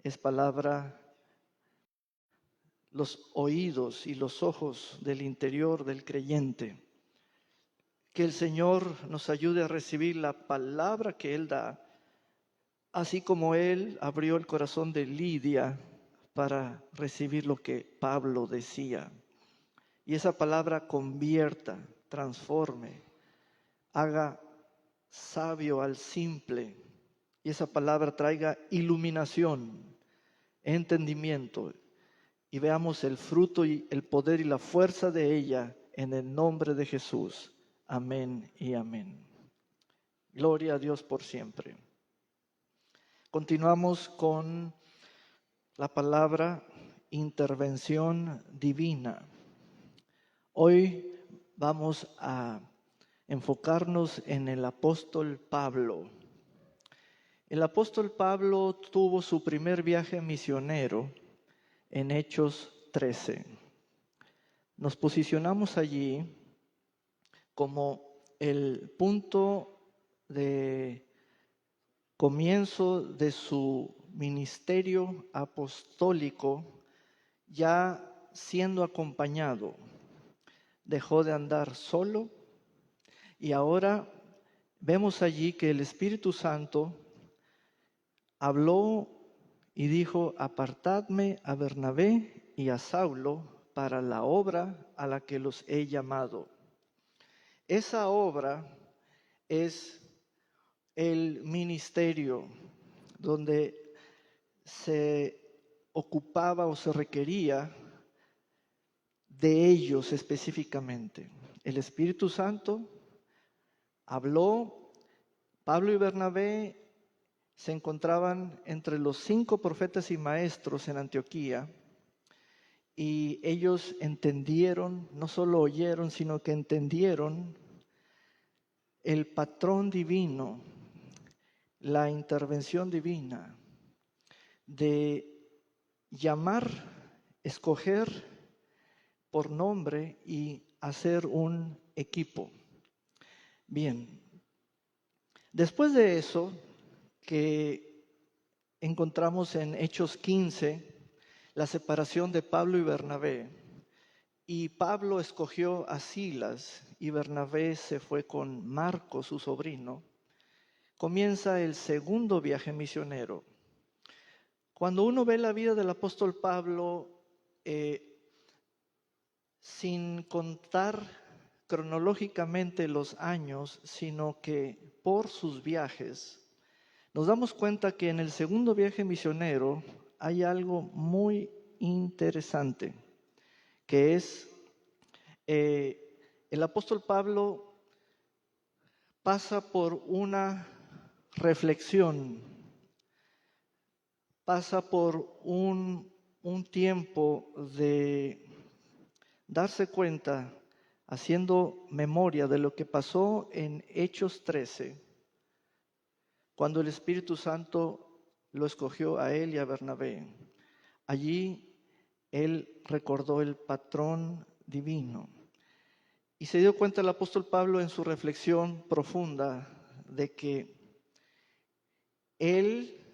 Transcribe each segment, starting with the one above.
es palabra, los oídos y los ojos del interior del creyente. Que el Señor nos ayude a recibir la palabra que Él da, así como Él abrió el corazón de Lidia para recibir lo que Pablo decía. Y esa palabra convierta, transforme, haga sabio al simple. Y esa palabra traiga iluminación, entendimiento. Y veamos el fruto y el poder y la fuerza de ella en el nombre de Jesús. Amén y amén. Gloria a Dios por siempre. Continuamos con la palabra intervención divina. Hoy vamos a enfocarnos en el apóstol Pablo. El apóstol Pablo tuvo su primer viaje misionero en Hechos 13. Nos posicionamos allí como el punto de comienzo de su ministerio apostólico, ya siendo acompañado. Dejó de andar solo y ahora vemos allí que el Espíritu Santo habló y dijo: apartadme a Bernabé y a Saulo para la obra a la que los he llamado. Esa obra es el ministerio donde se ocupaba o se requería de ellos específicamente. El Espíritu Santo habló. Pablo y Bernabé se encontraban entre los 5 profetas y maestros en Antioquía, y ellos entendieron, no solo oyeron, sino que entendieron el patrón divino, la intervención divina de llamar, escoger por nombre y hacer un equipo. Bien, después de eso, que encontramos en Hechos 15, la separación de Pablo y Bernabé, y Pablo escogió a Silas y Bernabé se fue con Marcos, su sobrino, comienza el segundo viaje misionero. Cuando uno ve la vida del apóstol Pablo, sin contar cronológicamente los años, sino que por sus viajes, nos damos cuenta que en el segundo viaje misionero hay algo muy interesante, que es el apóstol Pablo pasa por una reflexión, pasa por un tiempo de darse cuenta, haciendo memoria de lo que pasó en Hechos 13, cuando el Espíritu Santo lo escogió a él y a Bernabé. Allí él recordó el patrón divino. Y se dio cuenta el apóstol Pablo en su reflexión profunda de que él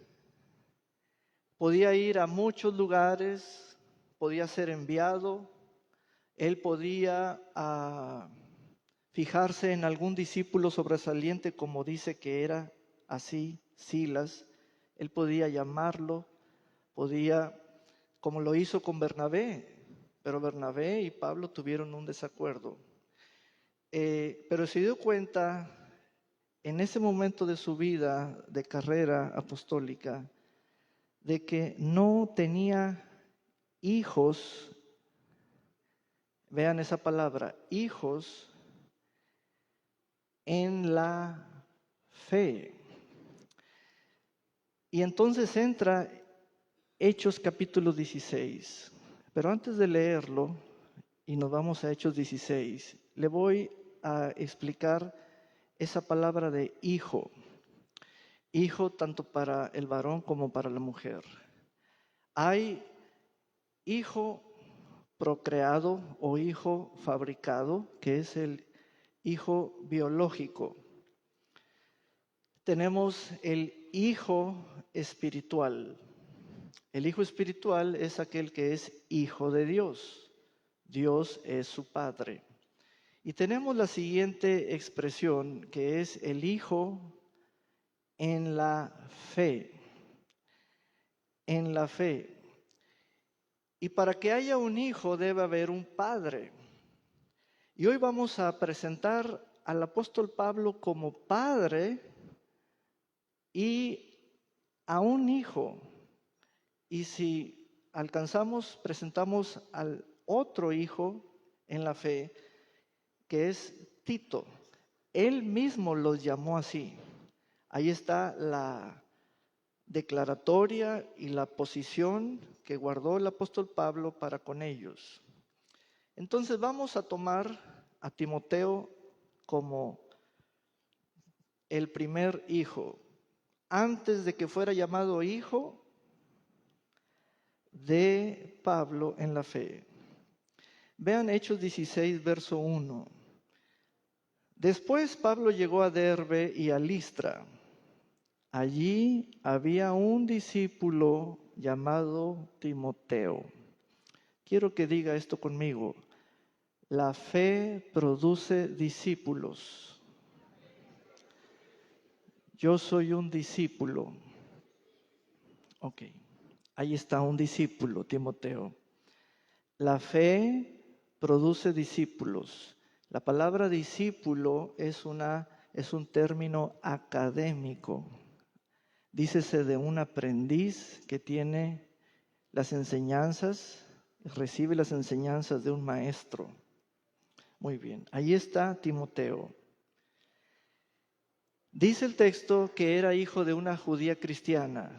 podía ir a muchos lugares, podía ser enviado, él podía fijarse en algún discípulo sobresaliente, como dice que era así Silas. Él podía llamarlo, podía, como lo hizo con Bernabé, pero Bernabé y Pablo tuvieron un desacuerdo. Pero se dio cuenta en ese momento de su vida de carrera apostólica de que no tenía hijos. Vean esa palabra, hijos en la fe. Y entonces entra Hechos capítulo 16. Pero antes de leerlo, y nos vamos a Hechos 16, le voy a explicar esa palabra de hijo. Hijo tanto para el varón como para la mujer. Hay hijo procreado o hijo fabricado, que es el hijo biológico. Tenemos el hijo espiritual. El hijo espiritual es aquel que es hijo de Dios. Dios es su Padre. Y tenemos la siguiente expresión, que es el hijo en la fe. En la fe. Y para que haya un hijo debe haber un padre. Y hoy vamos a presentar al apóstol Pablo como padre y a un hijo. Y si alcanzamos, presentamos al otro hijo en la fe, que es Tito. Él mismo los llamó así. Ahí está la declaratoria y la posición que guardó el apóstol Pablo para con ellos. Entonces vamos a tomar a Timoteo como el primer hijo, antes de que fuera llamado hijo de Pablo en la fe. Vean Hechos 16, verso 1. Después Pablo llegó a Derbe y a Listra. Allí había un discípulo llamado Timoteo. Quiero que diga esto conmigo. La fe produce discípulos. Yo soy un discípulo. Ok, ahí está un discípulo, Timoteo. La fe produce discípulos. La palabra discípulo es un término académico. Dícese de un aprendiz que tiene las enseñanzas, recibe las enseñanzas de un maestro. Muy bien, ahí está Timoteo. Dice el texto que era hijo de una judía cristiana.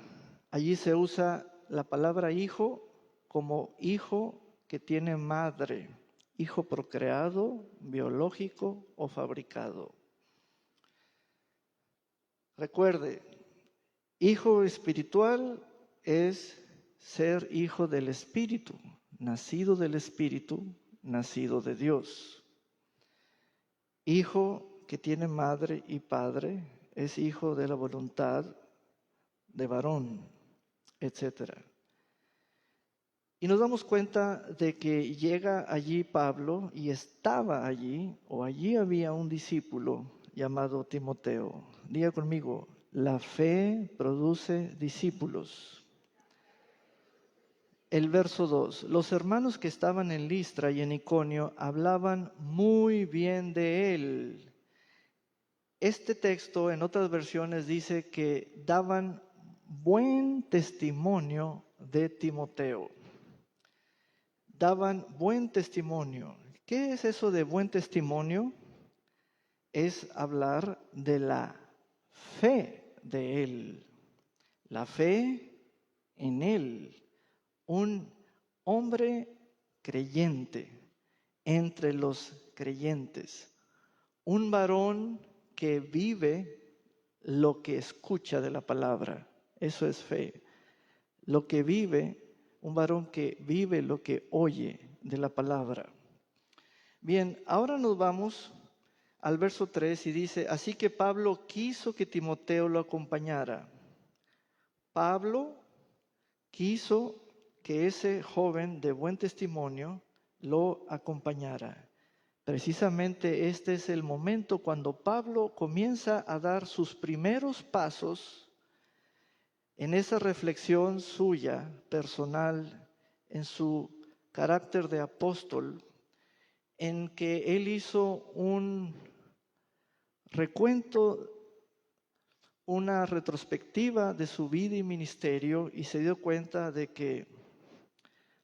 Allí se usa la palabra hijo como hijo que tiene madre, hijo procreado, biológico o fabricado. Recuerde, hijo espiritual es ser hijo del Espíritu, nacido del Espíritu, nacido de Dios. Hijo que tiene madre y padre es hijo de la voluntad de varón, etc. Y nos damos cuenta de que llega allí Pablo y estaba allí, o allí había un discípulo llamado Timoteo. Diga conmigo, la fe produce discípulos. El verso 2, los hermanos que estaban en Listra y en Iconio hablaban muy bien de él. Este texto en otras versiones dice que daban buen testimonio de Timoteo. Daban buen testimonio. ¿Qué es eso de buen testimonio? Es hablar de la fe de él. La fe en él. Un hombre creyente entre los creyentes. Un varón que vive lo que escucha de la palabra. Eso es fe. Lo que vive, un varón que vive lo que oye de la palabra. Bien, ahora nos vamos al verso 3 y dice, así que Pablo quiso que Timoteo lo acompañara. Pablo quiso que ese joven de buen testimonio lo acompañara. Precisamente este es el momento cuando Pablo comienza a dar sus primeros pasos en esa reflexión suya, personal, en su carácter de apóstol, en que él hizo un recuento, una retrospectiva de su vida y ministerio y se dio cuenta de que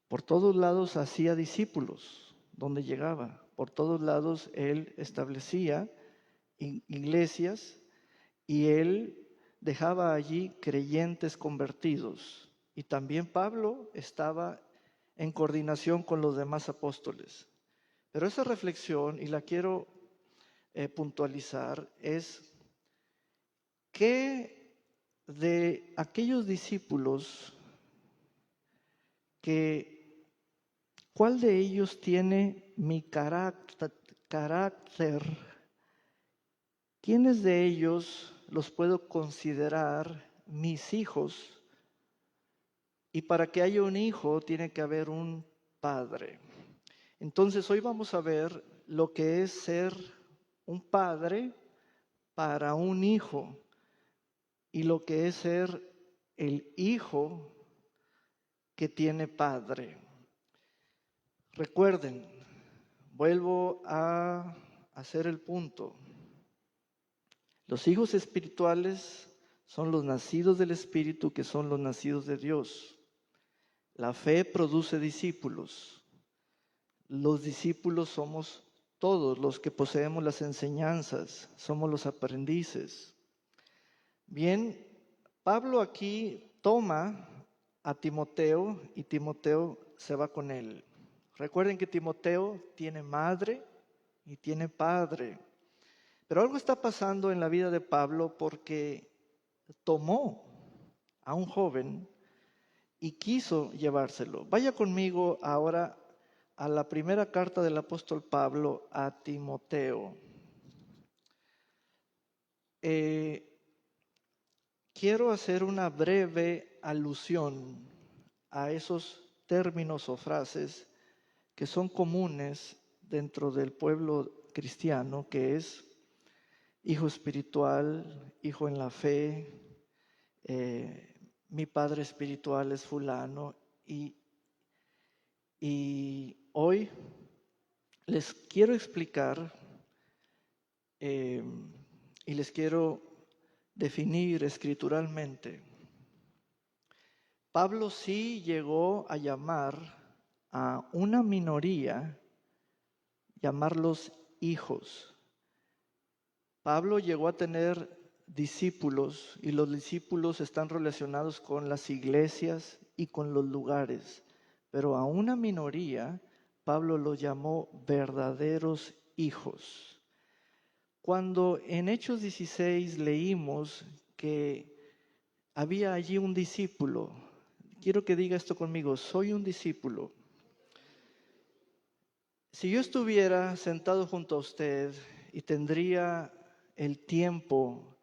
por todos lados hacía discípulos donde llegaba. Por todos lados él establecía iglesias y él dejaba allí creyentes convertidos. Y también Pablo estaba en coordinación con los demás apóstoles. Pero esa reflexión, y la quiero puntualizar, es que de aquellos discípulos ¿cuál de ellos tiene mi carácter? ¿Quiénes de ellos los puedo considerar mis hijos Y para que haya un hijo tiene que haber un padre. Entonces hoy vamos a ver lo que es ser un padre para un hijo y lo que es ser el hijo que tiene padre. Recuerden, vuelvo a hacer el punto. Los hijos espirituales son los nacidos del Espíritu, que son los nacidos de Dios. La fe produce discípulos. Los discípulos somos todos los que poseemos las enseñanzas, somos los aprendices. Bien, Pablo aquí toma a Timoteo y Timoteo se va con él. Recuerden que Timoteo tiene madre y tiene padre. Pero algo está pasando en la vida de Pablo porque tomó a un joven y quiso llevárselo. Vaya conmigo ahora a la primera carta del apóstol Pablo a Timoteo. Quiero hacer una breve alusión a esos términos o frases que son comunes dentro del pueblo cristiano, que es hijo espiritual, hijo en la fe, mi padre espiritual es fulano, y hoy les quiero explicar y les quiero definir escrituralmente. Pablo sí llegó a llamar a una minoría, llamarlos hijos. Pablo llegó a tener discípulos y los discípulos están relacionados con las iglesias y con los lugares, pero a una minoría Pablo los llamó verdaderos hijos. Cuando en Hechos 16 leímos que había allí un discípulo, quiero que diga esto conmigo, soy un discípulo. Si yo estuviera sentado junto a usted y tendría el tiempo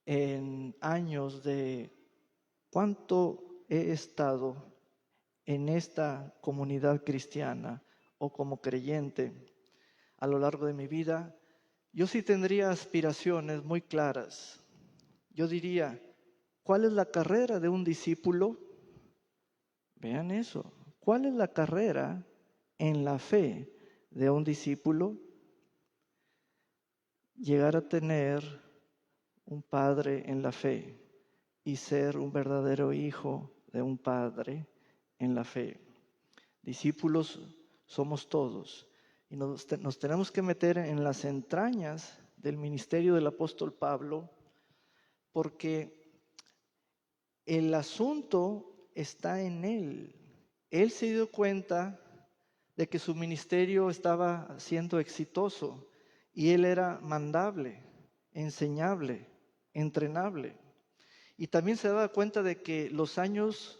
en años de cuánto he estado en esta comunidad cristiana o como creyente a lo largo de mi vida, yo sí tendría aspiraciones muy claras. Yo diría, ¿cuál es la carrera de un discípulo? Vean eso. ¿Cuál es la carrera en la fe de un discípulo? Llegar a tener un padre en la fe y ser un verdadero hijo de un padre en la fe. Discípulos somos todos y nos tenemos que meter en las entrañas del ministerio del apóstol Pablo, porque el asunto está en él. Él se dio cuenta de que su ministerio estaba siendo exitoso y él era mandable, enseñable, entrenable. Y también se daba cuenta de que los años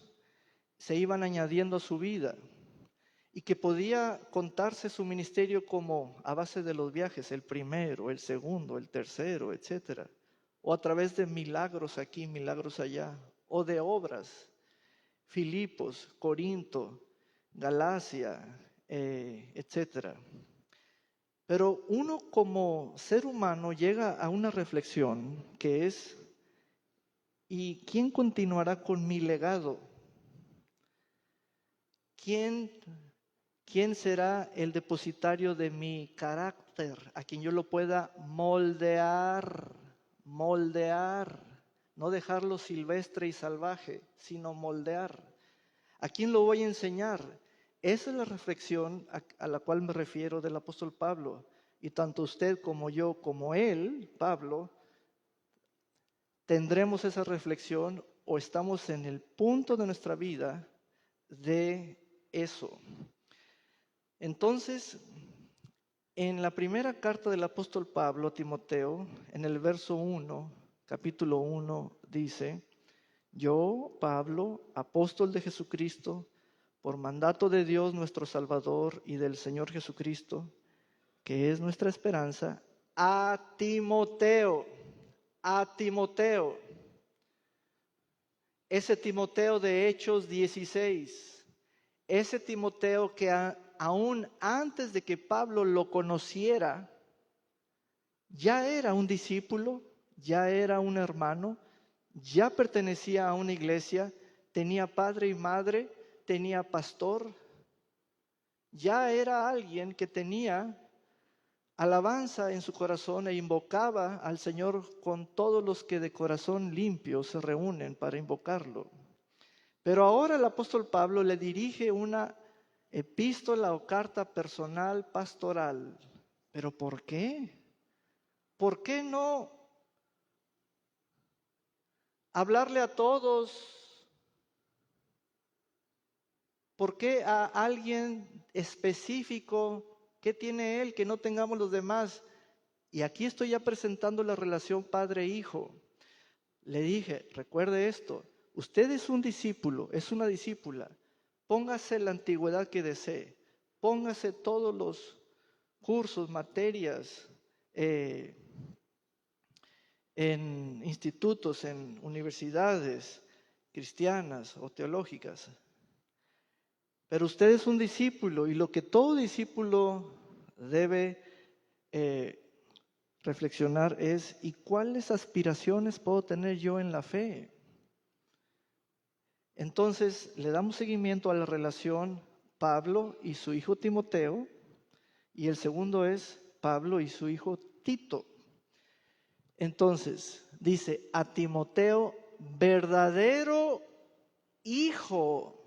se iban añadiendo a su vida y que podía contarse su ministerio como a base de los viajes, el primero, el segundo, el tercero, etcétera, o a través de milagros aquí, milagros allá, o de obras, Filipos, Corinto, Galacia, etcétera. Pero uno como ser humano llega a una reflexión que es, ¿y quién continuará con mi legado? ¿Quién será el depositario de mi carácter, a quien yo lo pueda moldear, no dejarlo silvestre y salvaje, sino moldear? ¿A quién lo voy a enseñar? Esa es la reflexión a la cual me refiero del apóstol Pablo. Y tanto usted como yo, como él, Pablo, tendremos esa reflexión o estamos en el punto de nuestra vida de eso. Entonces, en la primera carta del apóstol Pablo a Timoteo, en el verso 1, capítulo 1, dice: yo, Pablo, apóstol de Jesucristo, por mandato de Dios nuestro Salvador y del Señor Jesucristo, que es nuestra esperanza, a Timoteo. ese Timoteo de Hechos 16, ese Timoteo que aún antes de que Pablo lo conociera, ya era un discípulo, ya era un hermano, ya pertenecía a una iglesia, tenía padre y madre, tenía pastor, ya era alguien que tenía alabanza en su corazón e invocaba al Señor con todos los que de corazón limpio se reúnen para invocarlo. Pero ahora el apóstol Pablo le dirige una epístola o carta personal pastoral. ¿Pero por qué? ¿Por qué no hablarle a todos? ¿Por qué a alguien específico? ¿Qué tiene él que no tengamos los demás? Y aquí estoy ya presentando la relación padre-hijo. Le dije, recuerde esto, usted es un discípulo, es una discípula. Póngase la antigüedad que desee. Póngase todos los cursos, materias, en institutos, en universidades cristianas o teológicas. Pero usted es un discípulo y lo que todo discípulo debe reflexionar es, ¿y cuáles aspiraciones puedo tener yo en la fe? Entonces le damos seguimiento a la relación Pablo y su hijo Timoteo, y el segundo es Pablo y su hijo Tito. Entonces dice a Timoteo, verdadero hijo.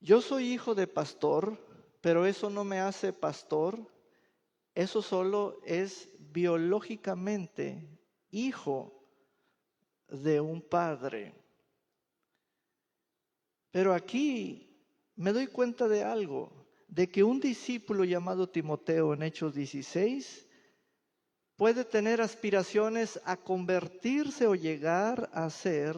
Yo soy hijo de pastor, pero eso no me hace pastor. Eso solo es biológicamente hijo de un padre. Pero aquí me doy cuenta de algo, de que un discípulo llamado Timoteo en Hechos 16 puede tener aspiraciones a convertirse o llegar a ser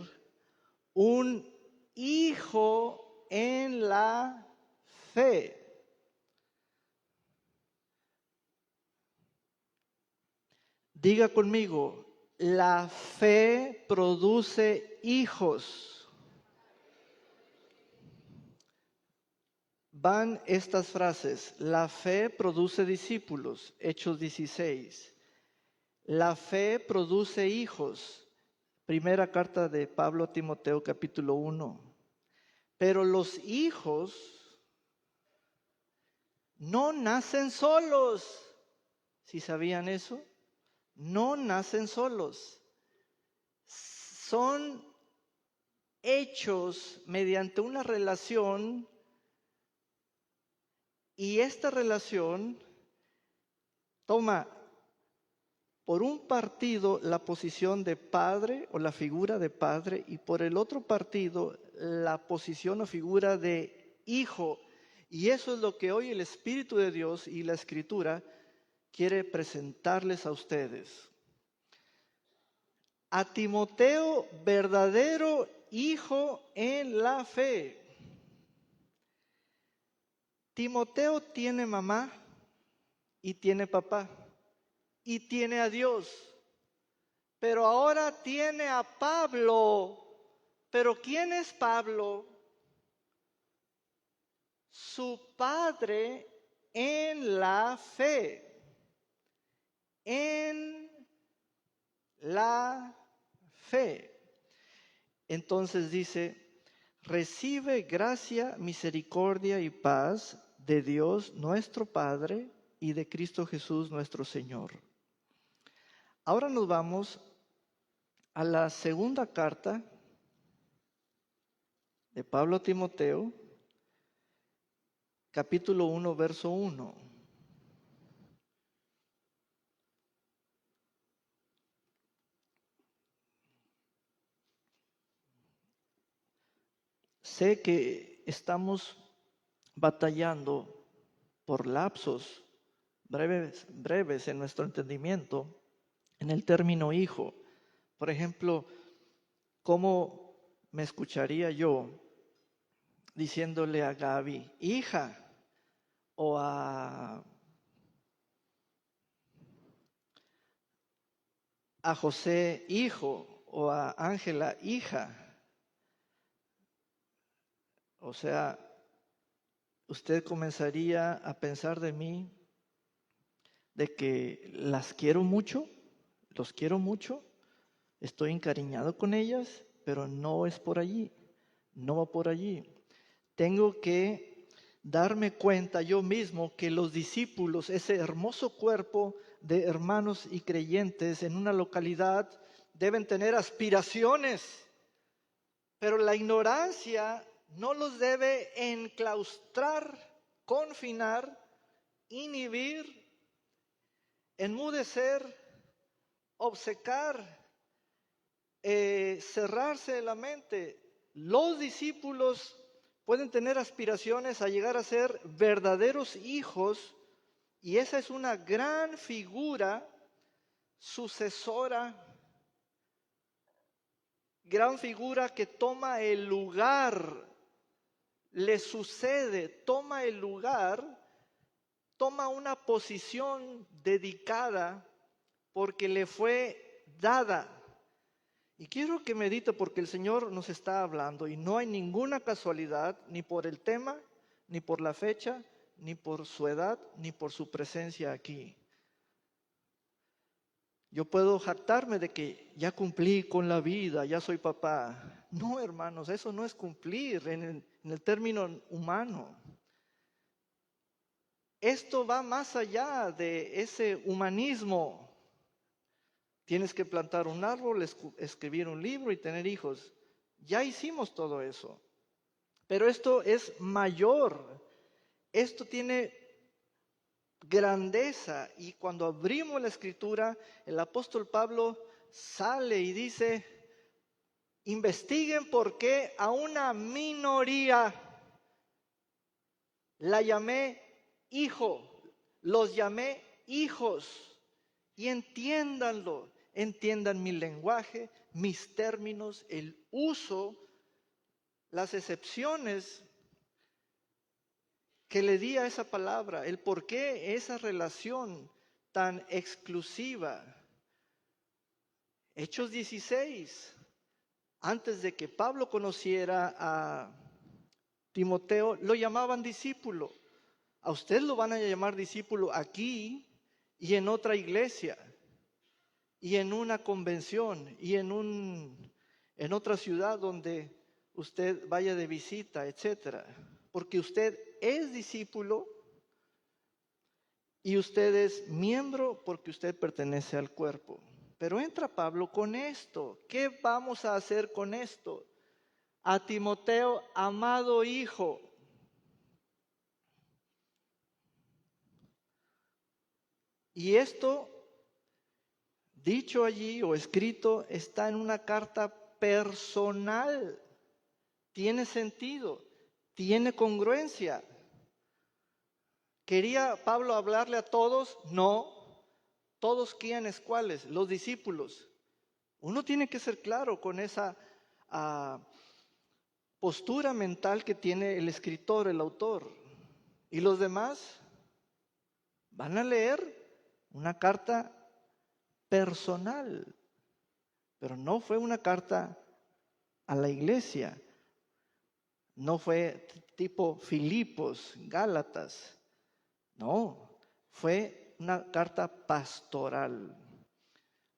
un hijo en la fe. Diga conmigo, la fe produce hijos. Van estas frases, la fe produce discípulos, Hechos 16. La fe produce hijos, primera carta de Pablo a Timoteo capítulo 1. Pero los hijos no nacen solos. ¿Sí sabían eso? No nacen solos. Son hechos mediante una relación y esta relación toma por un partido la posición de padre o la figura de padre y por el otro partido la posición o figura de hijo. Y eso es lo que hoy el Espíritu de Dios y la Escritura quiere presentarles a ustedes. A Timoteo, verdadero hijo en la fe. Timoteo tiene mamá y tiene papá y tiene a Dios, pero ahora tiene a Pablo. ¿Pero quién es Pablo? Su padre en la fe, en la fe. Entonces dice, recibe gracia, misericordia y paz de Dios nuestro Padre y de Cristo Jesús nuestro Señor. Ahora nos vamos a la segunda carta de Pablo a Timoteo, capítulo 1, verso 1. Sé que estamos batallando por lapsos breves en nuestro entendimiento en el término hijo. Por ejemplo, ¿cómo me escucharía yo diciéndole a Gaby, hija? O a a José hijo o a Ángela hija. O sea, usted comenzaría a pensar de mí de que las quiero mucho, los quiero mucho, estoy encariñado con ellas, pero no es por allí, no va por allí. Tengo que darme cuenta yo mismo que los discípulos, ese hermoso cuerpo de hermanos y creyentes en una localidad, deben tener aspiraciones, pero la ignorancia no los debe enclaustrar, confinar, inhibir, enmudecer, obcecar, cerrarse la mente. Los discípulos pueden tener aspiraciones a llegar a ser verdaderos hijos, y esa es una gran figura sucesora, gran figura que toma el lugar, le sucede, toma el lugar, toma una posición dedicada porque le fue dada. Y quiero que medite porque el Señor nos está hablando y no hay ninguna casualidad, ni por el tema, ni por la fecha, ni por su edad, ni por su presencia aquí. Yo puedo jactarme de que ya cumplí con la vida, ya soy papá. No, hermanos, eso no es cumplir en el término humano. Esto va más allá de ese humanismo. Tienes que plantar un árbol, escribir un libro y tener hijos. Ya hicimos todo eso. Pero esto es mayor. Esto tiene grandeza. Y cuando abrimos la escritura, el apóstol Pablo sale y dice, investiguen por qué a una minoría la llamé hijo, los llamé hijos, y entiéndanlo, entiendan mi lenguaje, mis términos, el uso, las excepciones que le di a esa palabra, el por qué esa relación tan exclusiva. Hechos 16, antes de que Pablo conociera a Timoteo, lo llamaban discípulo. A usted lo van a llamar discípulo aquí y en otra iglesia, y en una convención, y en otra ciudad donde usted vaya de visita, etcétera. Porque usted es discípulo y usted es miembro porque usted pertenece al cuerpo. Pero entra Pablo con esto. ¿Qué vamos a hacer con esto? A Timoteo, amado hijo. Y esto, dicho allí o escrito, está en una carta personal. Tiene sentido, tiene congruencia. ¿Quería Pablo hablarle a todos? No. ¿Todos quiénes? ¿Cuáles? Los discípulos. Uno tiene que ser claro con esa postura mental que tiene el escritor, el autor. ¿Y los demás? Van a leer una carta personal, pero no fue una carta a la iglesia, no fue tipo Filipos, Gálatas, no, fue una carta pastoral.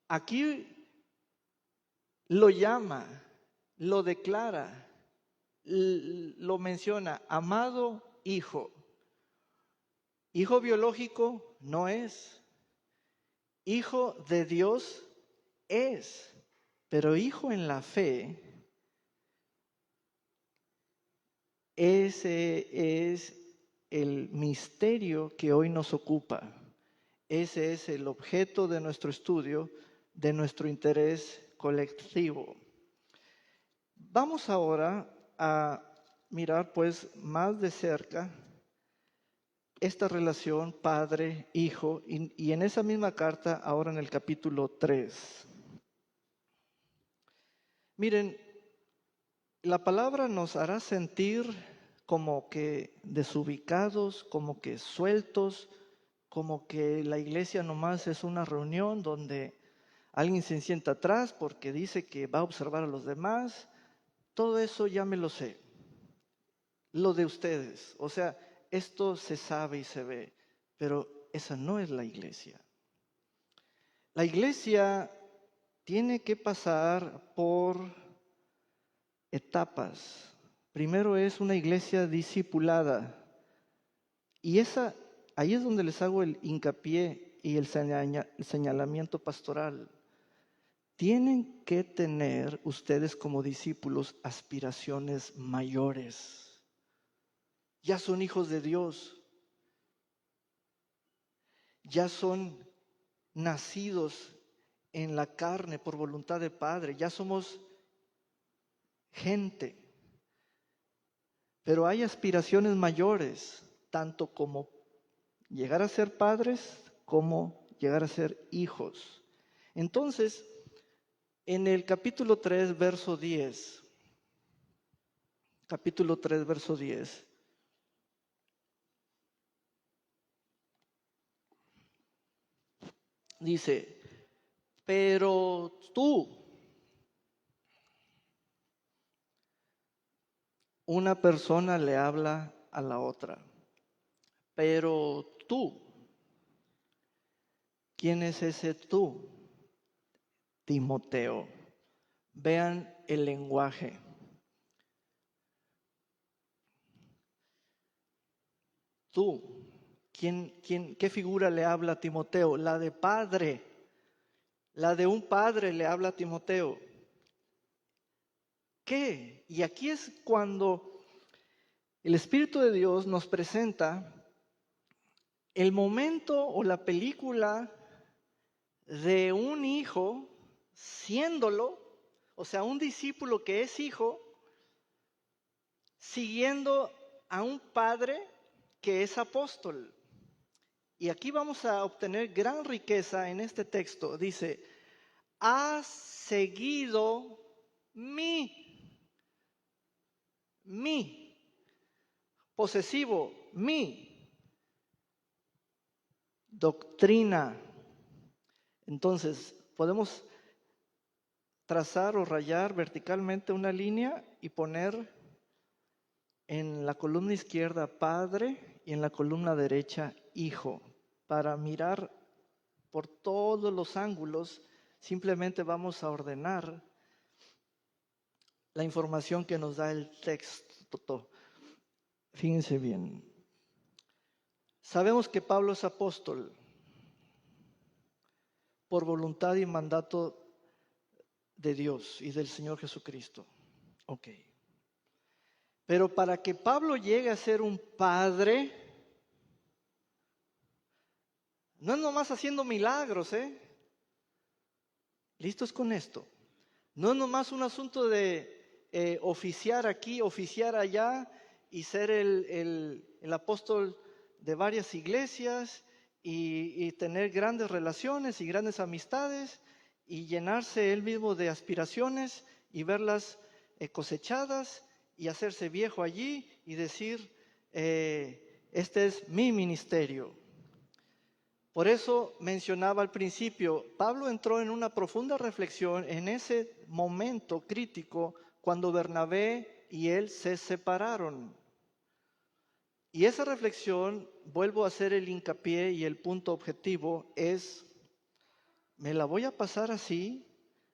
Aquí lo llama, lo declara, lo menciona, amado hijo. Hijo biológico no es, hijo de Dios es, pero hijo en la fe, ese es el misterio que hoy nos ocupa. Ese es el objeto de nuestro estudio, de nuestro interés colectivo. Vamos ahora a mirar pues más de cerca esta relación padre-hijo y en esa misma carta, ahora en el capítulo 3. Miren, la palabra nos hará sentir como que desubicados, como que sueltos, como que la iglesia nomás es una reunión donde alguien se sienta atrás porque dice que va a observar a los demás. Todo eso ya me lo sé. Lo de ustedes, o sea, esto se sabe y se ve, pero esa no es la iglesia. La iglesia tiene que pasar por etapas. Primero es una iglesia discipulada. Y ahí es donde les hago el hincapié y el señalamiento pastoral. Tienen que tener ustedes como discípulos aspiraciones mayores. Ya son hijos de Dios. Ya son nacidos en la carne por voluntad de Padre. Ya somos gente. Pero hay aspiraciones mayores, tanto como llegar a ser padres como llegar a ser hijos. Entonces, en el capítulo 3, verso 10, dice, pero tú, una persona le habla a la otra, pero tú, ¿quién es ese tú? Timoteo. Vean el lenguaje. Tú, ¿qué figura le habla a Timoteo? La de padre. La de un padre le habla a Timoteo. ¿Qué? Y aquí es cuando el Espíritu de Dios nos presenta el momento o la película de un hijo siéndolo, o sea, un discípulo que es hijo, siguiendo a un padre que es apóstol. Y aquí vamos a obtener gran riqueza en este texto. Dice, has seguido mi posesivo, mi doctrina. Entonces, podemos trazar o rayar verticalmente una línea y poner en la columna izquierda Padre y en la columna derecha Hijo. Para mirar por todos los ángulos, simplemente vamos a ordenar la información que nos da el texto. Fíjense bien. Sabemos que Pablo es apóstol por voluntad y mandato de Dios y del Señor Jesucristo. Ok. Pero para que Pablo llegue a ser un padre, no es nomás haciendo milagros, ¿Listos con esto? No es nomás un asunto de oficiar aquí, oficiar allá y ser el apóstol de varias iglesias y tener grandes relaciones y grandes amistades y llenarse él mismo de aspiraciones y verlas cosechadas y hacerse viejo allí y decir, este es mi ministerio. Por eso mencionaba al principio, Pablo entró en una profunda reflexión en ese momento crítico cuando Bernabé y él se separaron. Y esa reflexión, vuelvo a hacer el hincapié y el punto objetivo, es, me la voy a pasar así,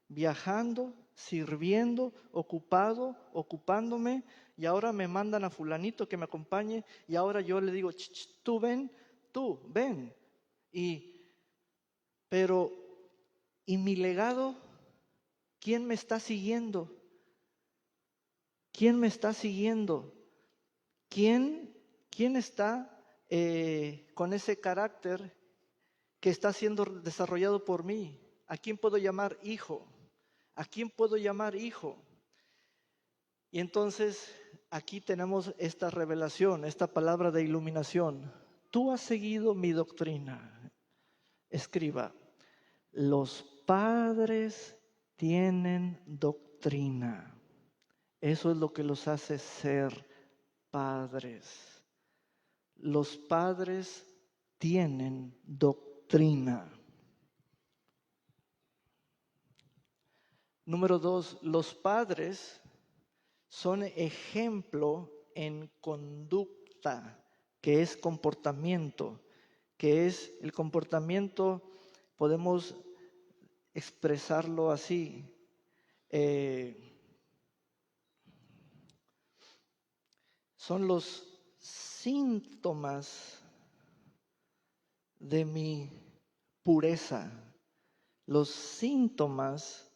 viajando, sirviendo, ocupado, ocupándome, y ahora me mandan a fulanito que me acompañe, y ahora yo le digo, tú ven, pero, ¿y mi legado? ¿Quién me está siguiendo? ¿Quién me está siguiendo? ¿Quién está con ese carácter que está siendo desarrollado por mí? ¿A quién puedo llamar hijo? ¿A quién puedo llamar hijo? Y entonces aquí tenemos esta revelación, esta palabra de iluminación. Tú has seguido mi doctrina. Escriba, los padres tienen doctrina. Eso es lo que los hace ser padres. Los padres tienen doctrina. Número 2, los padres son ejemplo en conducta, que es comportamiento, que es el comportamiento, podemos expresarlo así. Son los síntomas de mi pureza, los síntomas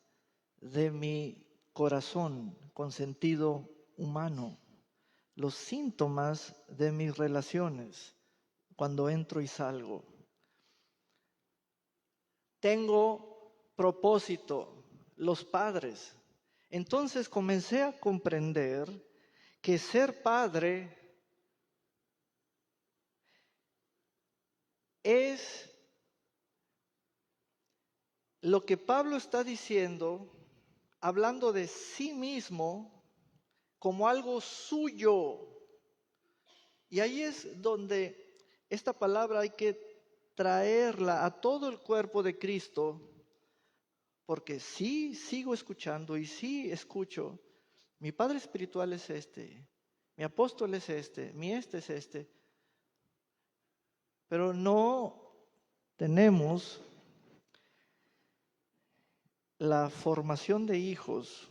de mi corazón con sentido humano, los síntomas de mis relaciones cuando entro y salgo. Tengo propósito, los padres. Entonces comencé a comprender que ser padre es lo que Pablo está diciendo, hablando de sí mismo como algo suyo. Y ahí es donde esta palabra hay que traerla a todo el cuerpo de Cristo, porque sí sigo escuchando y sí escucho, mi padre espiritual es este, mi apóstol es este, mi este es este, pero no tenemos la formación de hijos,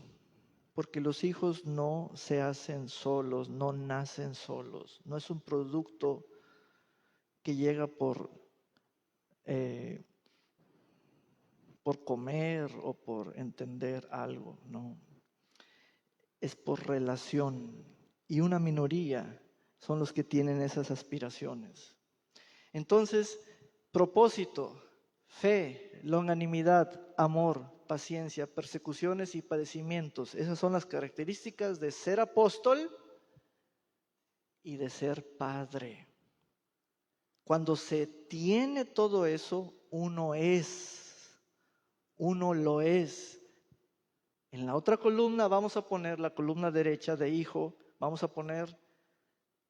porque los hijos no se hacen solos, no nacen solos, no es un producto que llega por comer o por entender algo, no. Es por relación, y una minoría son los que tienen esas aspiraciones. Entonces, propósito, fe, longanimidad, amor, paciencia, persecuciones y padecimientos. Esas son las características de ser apóstol y de ser padre. Cuando se tiene todo eso, uno lo es. En la otra columna vamos a poner la columna derecha de hijo, vamos a poner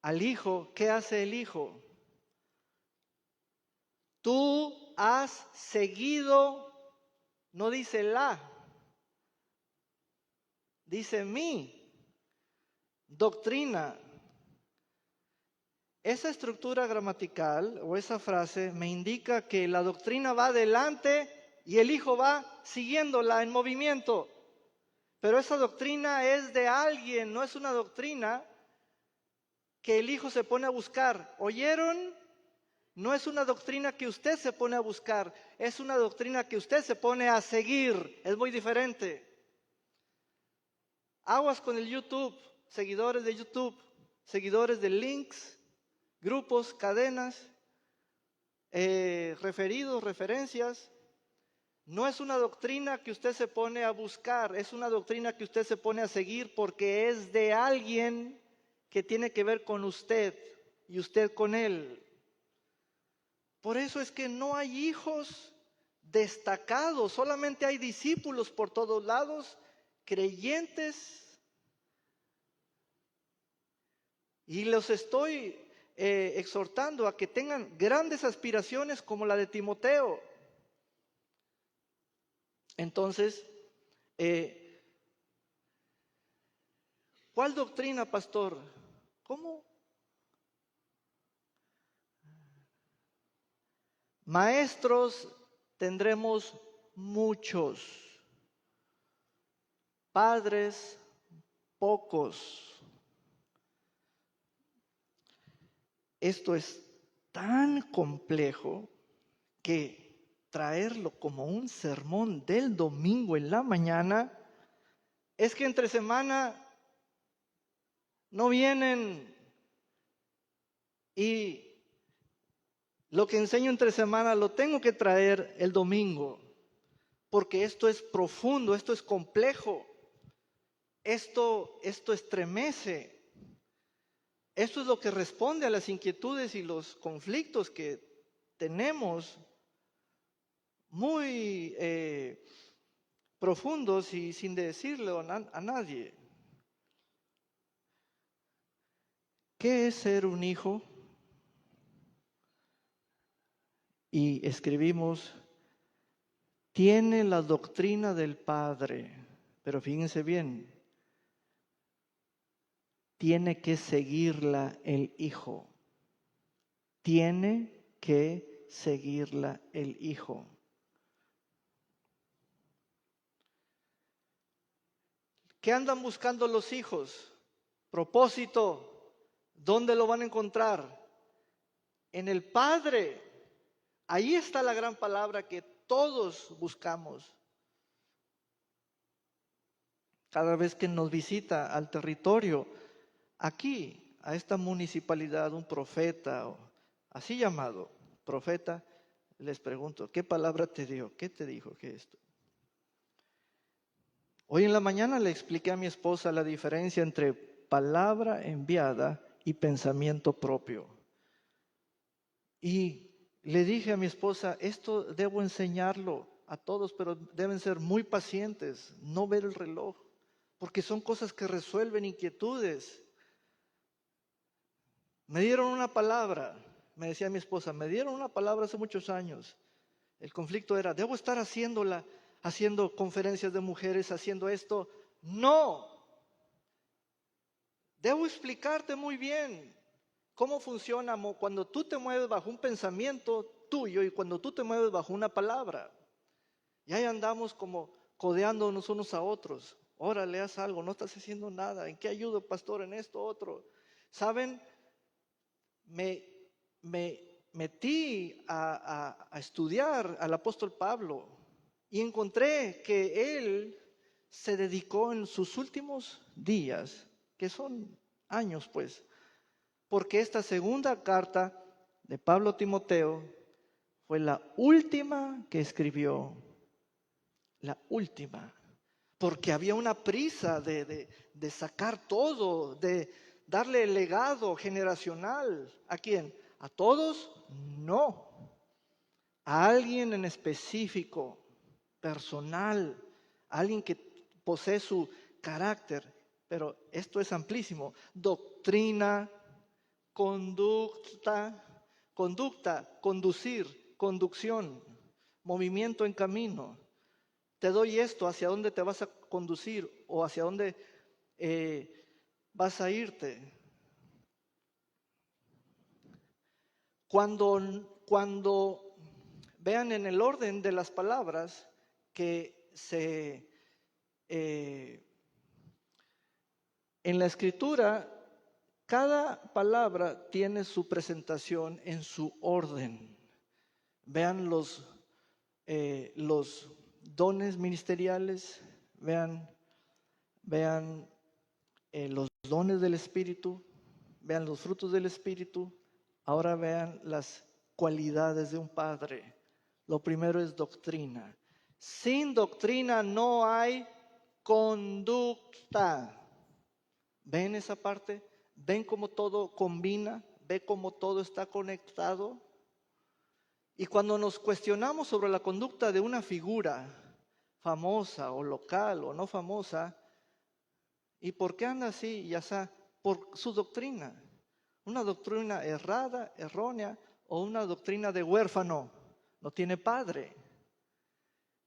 al hijo. ¿Qué hace el hijo? Tú has seguido, no dice la, dice mi doctrina. Esa estructura gramatical o esa frase me indica que la doctrina va adelante y el hijo va siguiéndola en movimiento. Pero esa doctrina es de alguien, no es una doctrina que el hijo se pone a buscar. ¿Oyeron? No es una doctrina que usted se pone a buscar, es una doctrina que usted se pone a seguir. Es muy diferente. Aguas con el YouTube, seguidores de YouTube, seguidores de links, grupos, cadenas, referidos, referencias. No es una doctrina que usted se pone a buscar, es una doctrina que usted se pone a seguir porque es de alguien que tiene que ver con usted y usted con él. Por eso es que no hay hijos destacados, solamente hay discípulos por todos lados, creyentes. Y los estoy exhortando a que tengan grandes aspiraciones como la de Timoteo. Entonces, ¿cuál doctrina, pastor? ¿Cómo? Maestros tendremos muchos, padres pocos. Esto es tan complejo que traerlo como un sermón del domingo en la mañana es que entre semana no vienen y lo que enseño entre semana lo tengo que traer el domingo, porque esto es profundo, esto es complejo, esto estremece. Esto es lo que responde a las inquietudes y los conflictos que tenemos muy profundos y sin decirlo a nadie. ¿Qué es ser un hijo? Y escribimos, tiene la doctrina del Padre. Pero fíjense bien, tiene que seguirla el Hijo. Tiene que seguirla el Hijo. ¿Qué andan buscando los hijos? Propósito. ¿Dónde lo van a encontrar? En el Padre. Ahí está la gran palabra que todos buscamos. Cada vez que nos visita al territorio, aquí, a esta municipalidad, un profeta, así llamado profeta, les pregunto, ¿qué palabra te dio? ¿Qué te dijo? ¿Qué es esto? Hoy en la mañana le expliqué a mi esposa la diferencia entre palabra enviada y pensamiento propio. Y le dije a mi esposa, esto debo enseñarlo a todos, pero deben ser muy pacientes, no ver el reloj, porque son cosas que resuelven inquietudes. Me dieron una palabra, me decía mi esposa, me dieron una palabra hace muchos años. El conflicto era, ¿debo estar haciendo conferencias de mujeres, haciendo esto? No. Debo explicarte muy bien cómo funciona cuando tú te mueves bajo un pensamiento tuyo y cuando tú te mueves bajo una palabra. Y ahí andamos como codeándonos unos a otros. Órale, haz algo, no estás haciendo nada. ¿En qué ayudo, pastor? En esto, otro. ¿Saben? Me metí a estudiar al apóstol Pablo y encontré que él se dedicó en sus últimos días, que son años pues, porque esta segunda carta de Pablo a Timoteo fue la última que escribió, la última, porque había una prisa de sacar todo, de darle el legado generacional. ¿A quién? ¿A todos? No. A alguien en específico, personal, alguien que posee su carácter. Pero esto es amplísimo. Doctrina, conducta, conducir, conducción, movimiento en camino. Te doy esto, ¿hacia dónde te vas a conducir o hacia dónde vas a irte? Cuando vean en el orden de las palabras que en la Escritura, cada palabra tiene su presentación en su orden. Vean los dones ministeriales, vean los dones del Espíritu, vean los frutos del Espíritu. Ahora vean las cualidades de un padre. Lo primero es doctrina. Sin doctrina no hay conducta. ¿Ven esa parte? ¿Ven cómo todo combina? ¿Ven cómo todo está conectado? Y cuando nos cuestionamos sobre la conducta de una figura famosa o local o no famosa, ¿y por qué anda así? Ya sea por su doctrina. Una doctrina errada, errónea, o una doctrina de huérfano, no tiene padre.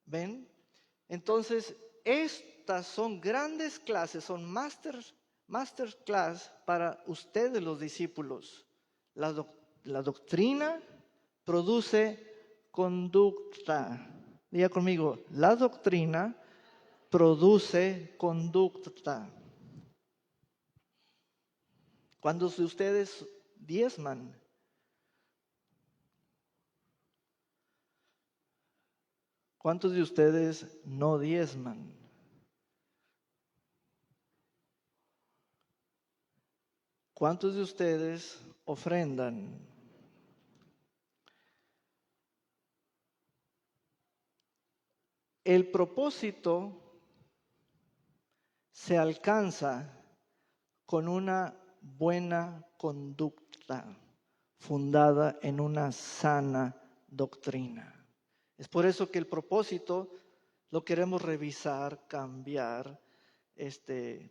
¿Ven? Entonces, estas son grandes clases, son masterclass para ustedes los discípulos. La doctrina produce conducta. Diga conmigo, la doctrina produce conducta. Cuando ustedes diezman, ¿cuántos de ustedes no diezman? ¿Cuántos de ustedes ofrendan? El propósito se alcanza con una buena conducta fundada en una sana doctrina. Es por eso que el propósito lo queremos revisar, cambiar,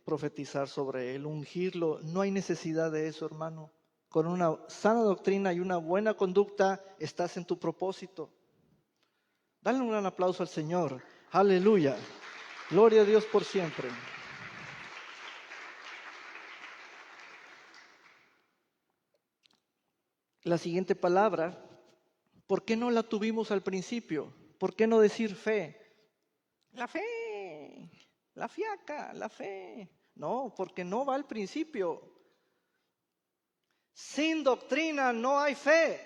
profetizar sobre él, ungirlo. No hay necesidad de eso, hermano. Con una sana doctrina y una buena conducta estás en tu propósito. Dale un gran aplauso al Señor. Aleluya. Gloria a Dios por siempre. La siguiente palabra, ¿por qué no la tuvimos al principio? ¿Por qué no decir fe? La fe, la fiaca, la fe. No, porque no va al principio. Sin doctrina no hay fe.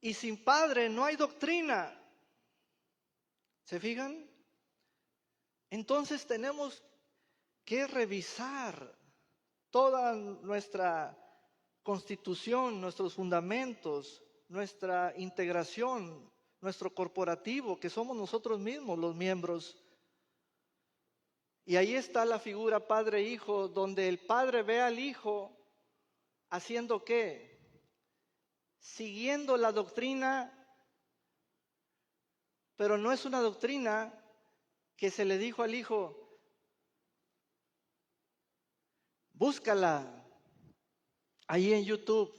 Y sin padre no hay doctrina. ¿Se fijan? Entonces tenemos que revisar toda nuestra constitución, nuestros fundamentos, nuestra integración, nuestro corporativo, que somos nosotros mismos los miembros. Y ahí está la figura padre-hijo, donde el padre ve al hijo haciendo ¿qué? Siguiendo la doctrina, pero no es una doctrina que se le dijo al hijo, búscala ahí en YouTube.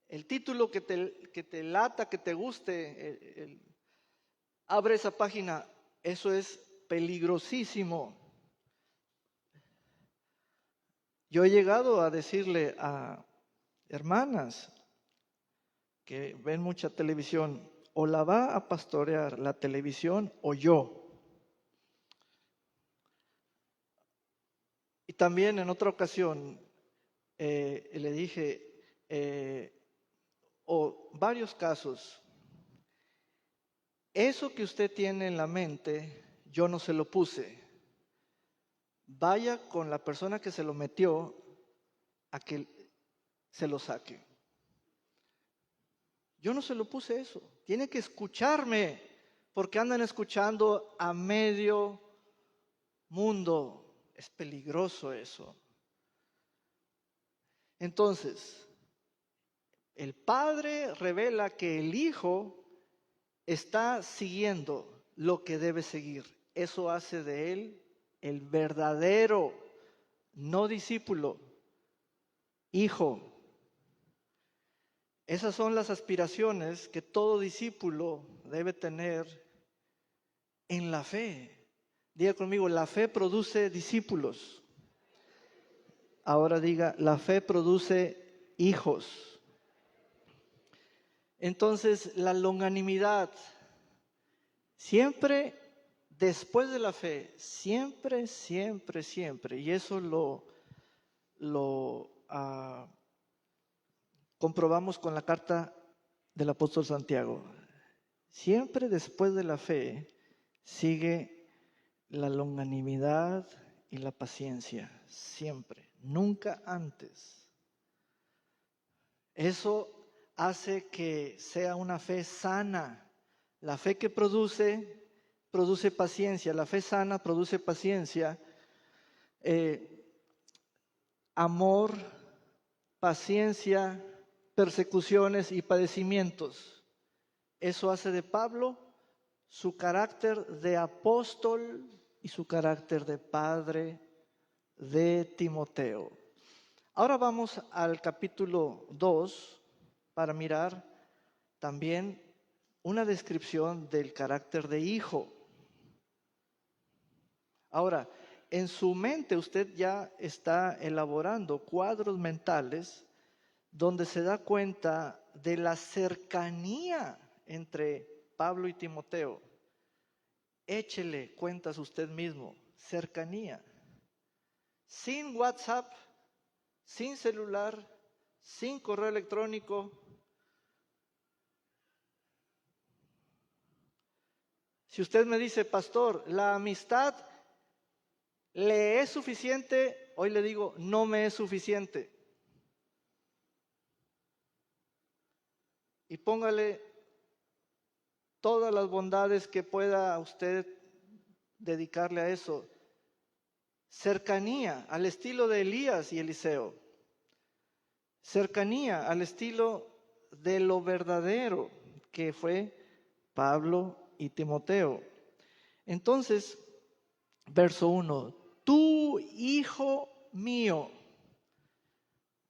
El título que te lata, que te guste, abre esa página. Eso es peligrosísimo. Yo he llegado a decirle a hermanas que ven mucha televisión, o la va a pastorear la televisión o yo. Y también en otra ocasión le dije, o varios casos, eso que usted tiene en la mente, yo no se lo puse. Vaya con la persona que se lo metió a que se lo saque. Yo no se lo puse eso. Tiene que escucharme, porque andan escuchando a medio mundo. Es peligroso eso. Entonces, el Padre revela que el Hijo está siguiendo lo que debe seguir. Eso hace de él el verdadero, no discípulo, hijo. Esas son las aspiraciones que todo discípulo debe tener en la fe. Diga conmigo, la fe produce discípulos. Ahora diga, la fe produce hijos. Entonces, la longanimidad, siempre después de la fe, siempre, siempre, siempre, y eso lo comprobamos con la carta del apóstol Santiago. Siempre después de la fe sigue la longanimidad y la paciencia, siempre, nunca antes. Eso hace que sea una fe sana. La fe que produce paciencia. La fe sana produce paciencia, amor, paciencia, persecuciones y padecimientos. Eso hace de Pablo su carácter de apóstol y su carácter de padre de Timoteo. Ahora vamos al capítulo 2 para mirar también una descripción del carácter de hijo. Ahora, en su mente usted ya está elaborando cuadros mentales donde se da cuenta de la cercanía entre Pablo y Timoteo. Échele cuentas usted mismo, cercanía. Sin WhatsApp, sin celular, sin correo electrónico. Si usted me dice, pastor, la amistad le es suficiente, hoy le digo, no me es suficiente. Y póngale todas las bondades que pueda usted dedicarle a eso. Cercanía al estilo de Elías y Eliseo. Cercanía al estilo de lo verdadero que fue Pablo y Timoteo. Entonces, verso 1, tú hijo mío,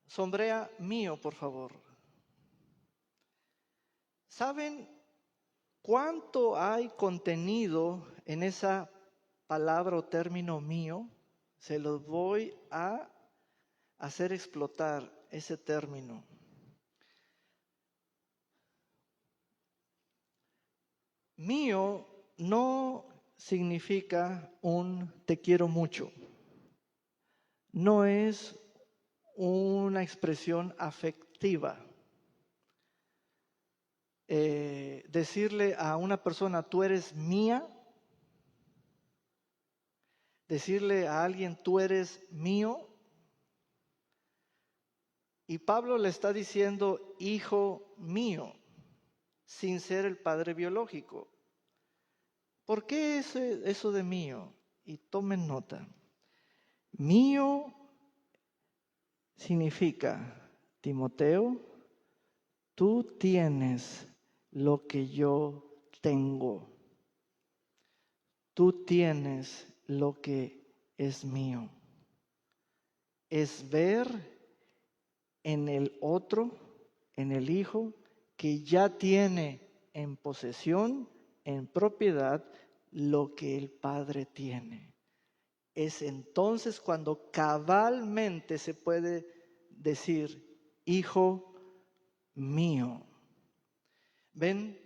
sombrea mío por favor. ¿Saben cuánto hay contenido en esa palabra o término mío? Se los voy a hacer explotar ese término. Mío no significa un te quiero mucho. No es una expresión afectiva. Decirle a una persona, tú eres mía. Decirle a alguien, tú eres mío. Y Pablo le está diciendo, hijo mío, sin ser el padre biológico. ¿Por qué eso de mío? Y tomen nota. Mío significa, Timoteo, tú tienes lo que yo tengo. Tú tienes lo que es mío. Es ver en el otro, en el hijo, que ya tiene en posesión, en propiedad, lo que el Padre tiene. Es entonces cuando cabalmente se puede decir, hijo mío. ¿Ven?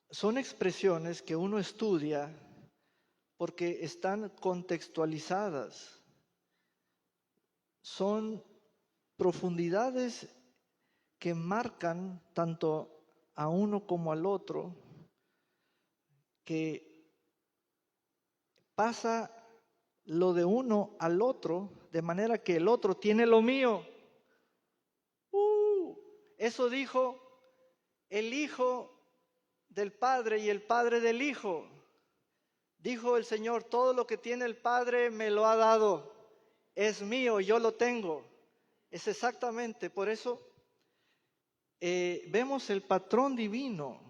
Son expresiones que uno estudia porque están contextualizadas. Son profundidades que marcan tanto a uno como al otro, que pasa lo de uno al otro, de manera que el otro tiene lo mío. Eso dijo el Hijo del Padre y el Padre del Hijo. Dijo el Señor, todo lo que tiene el Padre me lo ha dado. Es mío, yo lo tengo. Es exactamente, por eso vemos el patrón divino,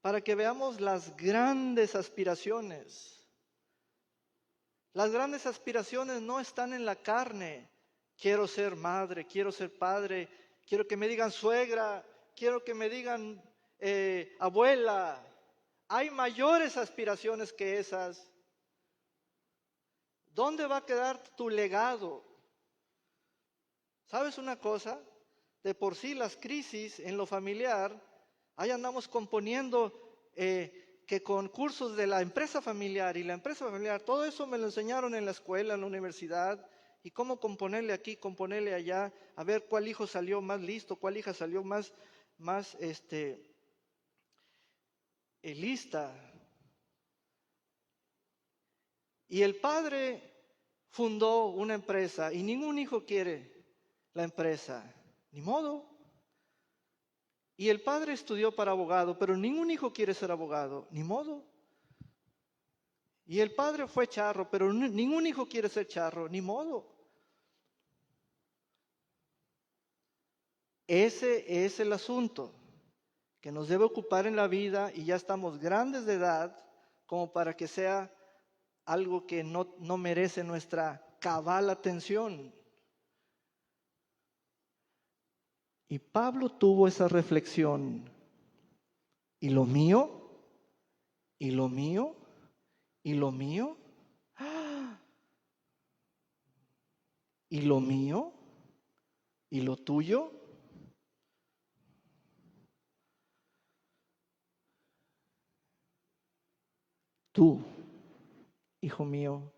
para que veamos las grandes aspiraciones. Las grandes aspiraciones no están en la carne. Quiero ser madre, quiero ser padre, quiero que me digan suegra, quiero que me digan abuela. Hay mayores aspiraciones que esas. ¿Dónde va a quedar tu legado? ¿Sabes una cosa? De por sí las crisis en lo familiar, ahí andamos componiendo que con cursos de la empresa familiar y la empresa familiar, todo eso me lo enseñaron en la escuela, en la universidad, y cómo componerle aquí, componerle allá, a ver cuál hijo salió más listo, cuál hija salió más lista. Y el padre fundó una empresa y ningún hijo quiere la empresa, ni modo. Y el padre estudió para abogado, pero ningún hijo quiere ser abogado, ni modo. Y el padre fue charro, pero ningún hijo quiere ser charro, ni modo. Ese es el asunto que nos debe ocupar en la vida y ya estamos grandes de edad como para que sea algo que no merece nuestra cabal atención. Y Pablo tuvo esa reflexión. ¿Y lo mío? ¿Y lo mío? ¿Y lo mío? ¿Y lo mío? ¿Y lo tuyo? Tú, hijo mío,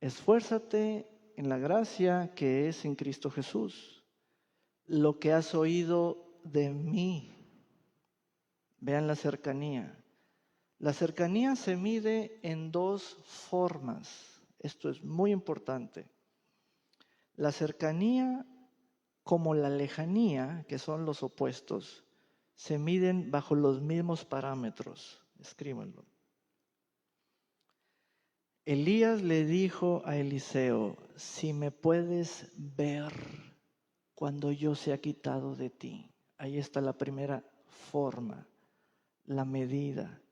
esfuérzate en la gracia que es en Cristo Jesús. Lo que has oído de mí, vean la cercanía. La cercanía se mide en dos formas. Esto es muy importante. La cercanía como la lejanía, que son los opuestos, se miden bajo los mismos parámetros. Escríbanlo. Elías le dijo a Eliseo, si me puedes ver cuando yo sea quitado de ti. Ahí está la primera forma, la medida.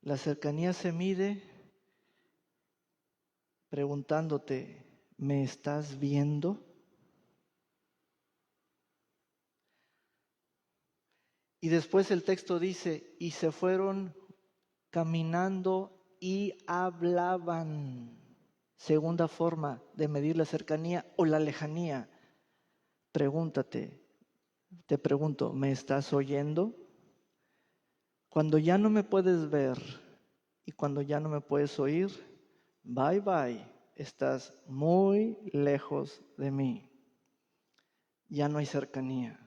La cercanía se mide preguntándote, ¿me estás viendo? Y después el texto dice, y se fueron caminando y hablaban. Segunda forma de medir la cercanía o la lejanía. Pregúntate, te pregunto, ¿me estás oyendo? Cuando ya no me puedes ver y cuando ya no me puedes oír, bye bye, estás muy lejos de mí. Ya no hay cercanía.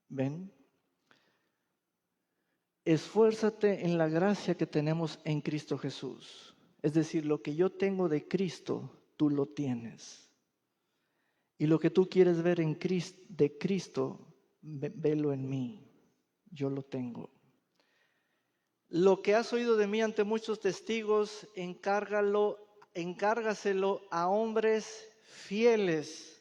¿Ven? Esfuérzate en la gracia que tenemos en Cristo Jesús. Es decir, lo que yo tengo de Cristo, tú lo tienes. Y lo que tú quieres ver de Cristo, velo en mí. Yo lo tengo. Lo que has oído de mí ante muchos testigos, encárgaselo a hombres fieles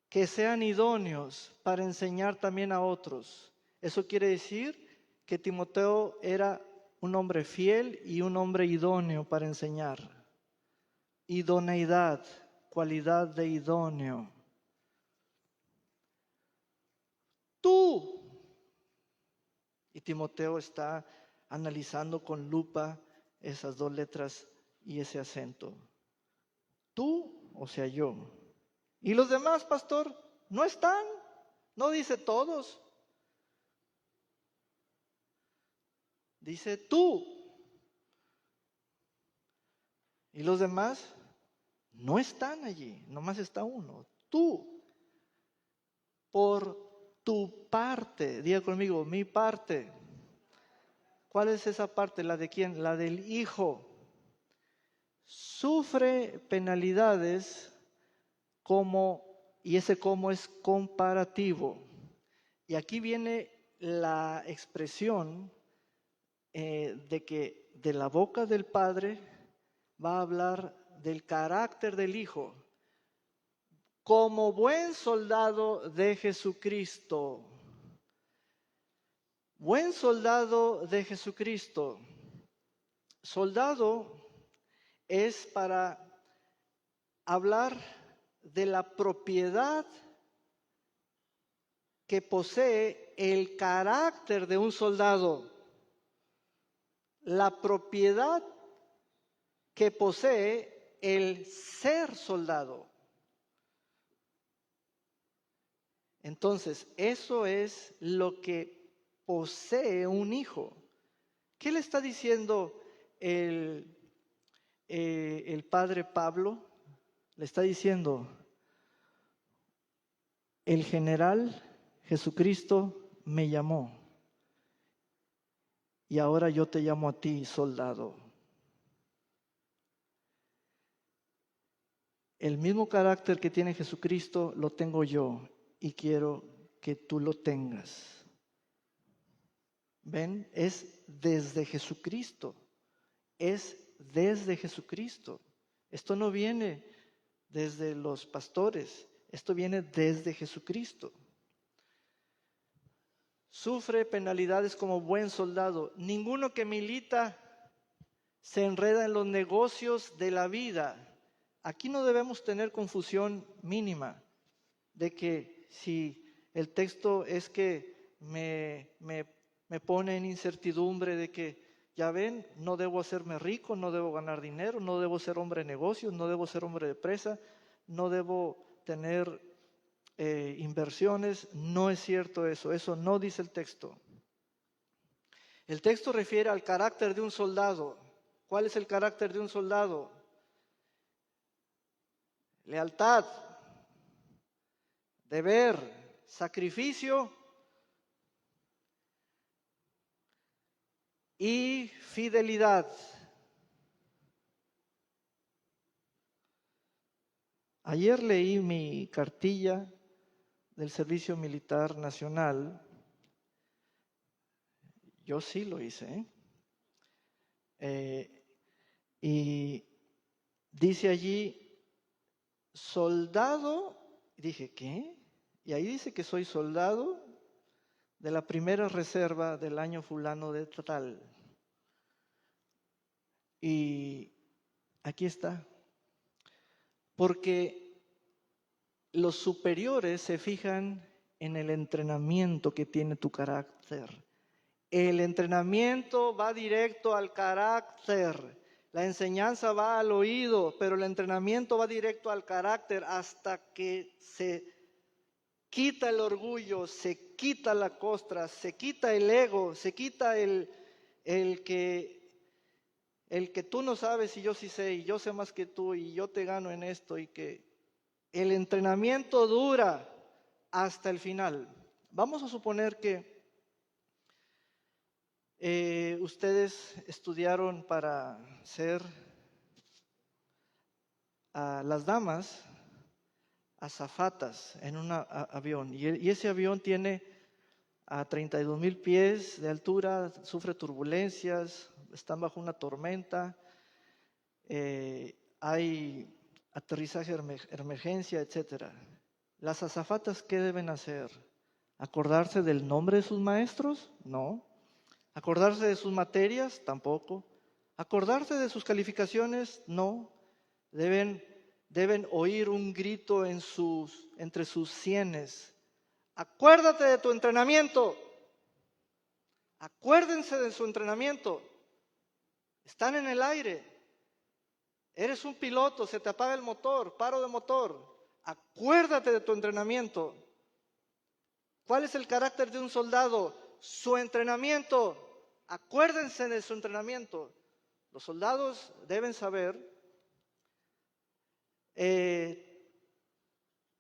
que sean idóneos para enseñar también a otros. Eso quiere decir que Timoteo era un hombre fiel y un hombre idóneo para enseñar. Idoneidad, cualidad de idóneo. Tú. Y Timoteo está analizando con lupa esas dos letras y ese acento. Tú, o sea, yo. ¿Y los demás, pastor? ¿No están? ¿No dice todos? Dice tú. ¿Y los demás? No están allí, nomás está uno. Tú, por tu parte, diga conmigo, mi parte. ¿Cuál es esa parte? ¿La de quién? La del Hijo. Sufre penalidades y ese como es comparativo. Y aquí viene la expresión de que de la boca del Padre va a hablar del carácter del Hijo. Como buen soldado de Jesucristo. Buen soldado de Jesucristo. Soldado es para hablar de la propiedad que posee el carácter de un soldado. La propiedad que posee el ser soldado. Entonces, eso es lo que posee un hijo. ¿Qué le está diciendo el padre Pablo? Le está diciendo, el general Jesucristo me llamó y ahora yo te llamo a ti, soldado. El mismo carácter que tiene Jesucristo lo tengo yo y quiero que tú lo tengas. ¿Ven? Es desde Jesucristo. Es desde Jesucristo. Esto no viene desde los pastores. Esto viene desde Jesucristo. Sufre penalidades como buen soldado. Ninguno que milita se enreda en los negocios de la vida. Aquí no debemos tener confusión mínima de que si el texto es que me pone en incertidumbre de que, ya ven, no debo hacerme rico, no debo ganar dinero, no debo ser hombre de negocios, no debo ser hombre de empresa, no debo tener inversiones. No es cierto eso no dice el texto. El texto refiere al carácter de un soldado. ¿Cuál es el carácter de un soldado? Lealtad, deber, sacrificio y fidelidad. Ayer leí mi cartilla del Servicio Militar Nacional. Yo sí lo hice. Y dice allí, soldado. Dije, ¿qué? Y ahí dice que soy soldado de la primera reserva del año fulano de tal. Y aquí está. Porque los superiores se fijan en el entrenamiento que tiene tu carácter. El entrenamiento va directo al carácter. La enseñanza va al oído, pero el entrenamiento va directo al carácter hasta que se quita el orgullo, se quita la costra, se quita el ego, se quita el que tú no sabes y yo sí sé, y yo sé más que tú y yo te gano en esto, y que el entrenamiento dura hasta el final. Vamos a suponer que ustedes estudiaron para ser las damas azafatas en un avión, y ese avión tiene a 32,000 pies de altura, sufre turbulencias, están bajo una tormenta, hay aterrizaje de emergencia, etc. ¿Las azafatas qué deben hacer? ¿Acordarse del nombre de sus maestros? No. ¿Acordarse de sus materias? Tampoco. ¿Acordarse de sus calificaciones? No. Deben oír un grito entre sus sienes. Acuérdate de tu entrenamiento. Acuérdense de su entrenamiento. Están en el aire. Eres un piloto, se te apaga el motor, paro de motor. Acuérdate de tu entrenamiento. ¿Cuál es el carácter de un soldado? Su entrenamiento. Acuérdense de su entrenamiento. Los soldados deben saber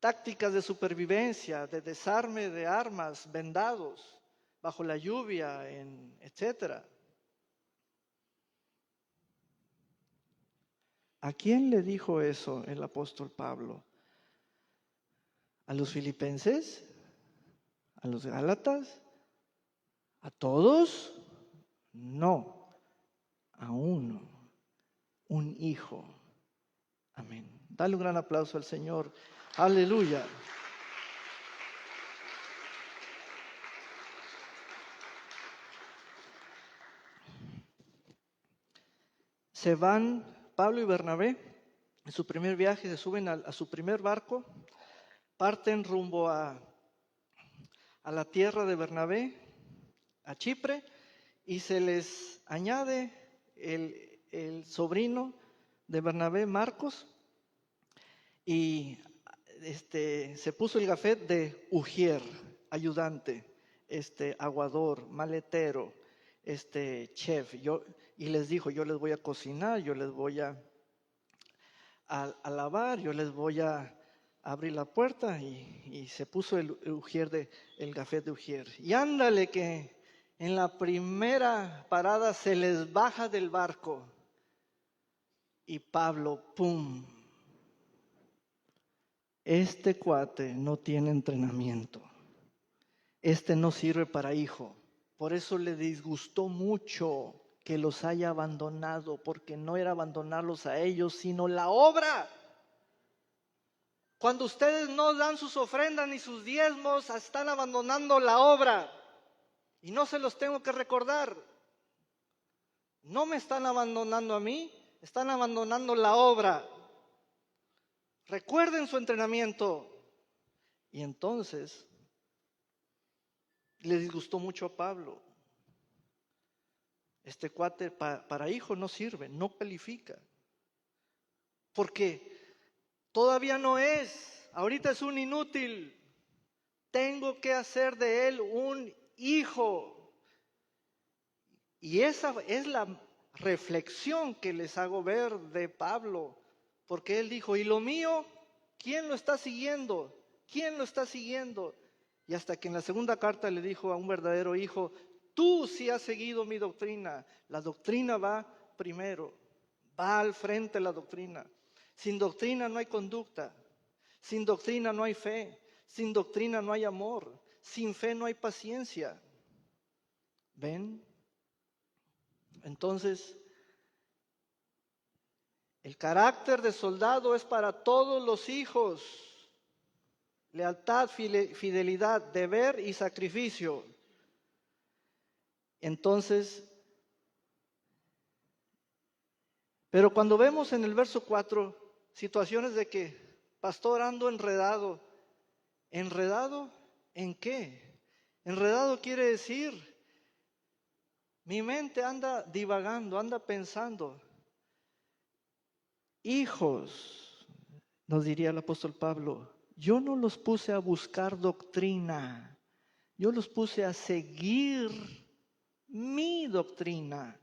tácticas de supervivencia, de desarme de armas, vendados, bajo la lluvia, etc. ¿A quién le dijo eso el apóstol Pablo? ¿A los filipenses? ¿A los gálatas? ¿A todos? No, a uno, un hijo. Amén. Dale un gran aplauso al Señor. Aleluya. Se van Pablo y Bernabé en su primer viaje, se suben a su primer barco, parten rumbo a la tierra de Bernabé, a Chipre, y se les añade el sobrino de Bernabé, Marcos, y se puso el gafet de ujier, ayudante, aguador, maletero, chef. Y les dijo, yo les voy a cocinar, yo les voy a lavar, yo les voy a abrir la puerta, y se puso el gafet de ujier. Y ándale que en la primera parada se les baja del barco y Pablo, ¡pum! Este cuate no tiene entrenamiento. No sirve para hijo. Por eso le disgustó mucho que los haya abandonado, porque no era abandonarlos a ellos, sino la obra. Cuando ustedes no dan sus ofrendas ni sus diezmos, están abandonando la obra. Y no se los tengo que recordar. No me están abandonando a mí, están abandonando la obra. Recuerden su entrenamiento. Y entonces le disgustó mucho a Pablo. Este cuate para hijo no sirve, no califica. Porque todavía no es, ahorita es un inútil. Tengo que hacer de él un hijo. Y esa es la reflexión que les hago ver de Pablo. Porque él dijo, ¿y lo mío? ¿Quién lo está siguiendo? ¿Quién lo está siguiendo? Y hasta que en la segunda carta le dijo a un verdadero hijo, tú sí has seguido mi doctrina. La doctrina va primero, va al frente la doctrina. Sin doctrina no hay conducta, sin doctrina no hay fe, sin doctrina no hay amor, sin fe no hay paciencia. ¿Ven? Entonces, el carácter de soldado es para todos los hijos. Lealtad, fidelidad, deber y sacrificio. Entonces, pero cuando vemos en el verso 4 situaciones de que, pastor, ando enredado. ¿Enredado en qué? Enredado quiere decir, mi mente anda divagando, anda pensando. Hijos, nos diría el apóstol Pablo, yo no los puse a buscar doctrina, yo los puse a seguir mi doctrina.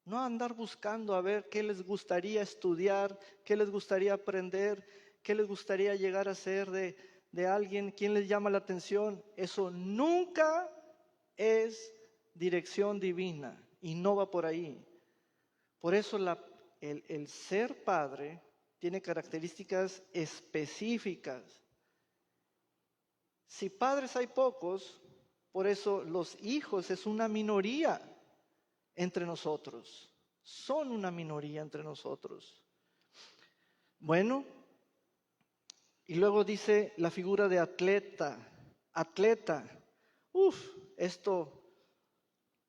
No andar buscando a ver qué les gustaría estudiar, qué les gustaría aprender, qué les gustaría llegar a ser de alguien, quién les llama la atención. Eso nunca es dirección divina y no va por ahí. Por eso el ser padre tiene características específicas. Si padres hay pocos, por eso los hijos es una minoría entre nosotros. Son una minoría entre nosotros. Bueno, y luego dice la figura de atleta. Atleta. Esto,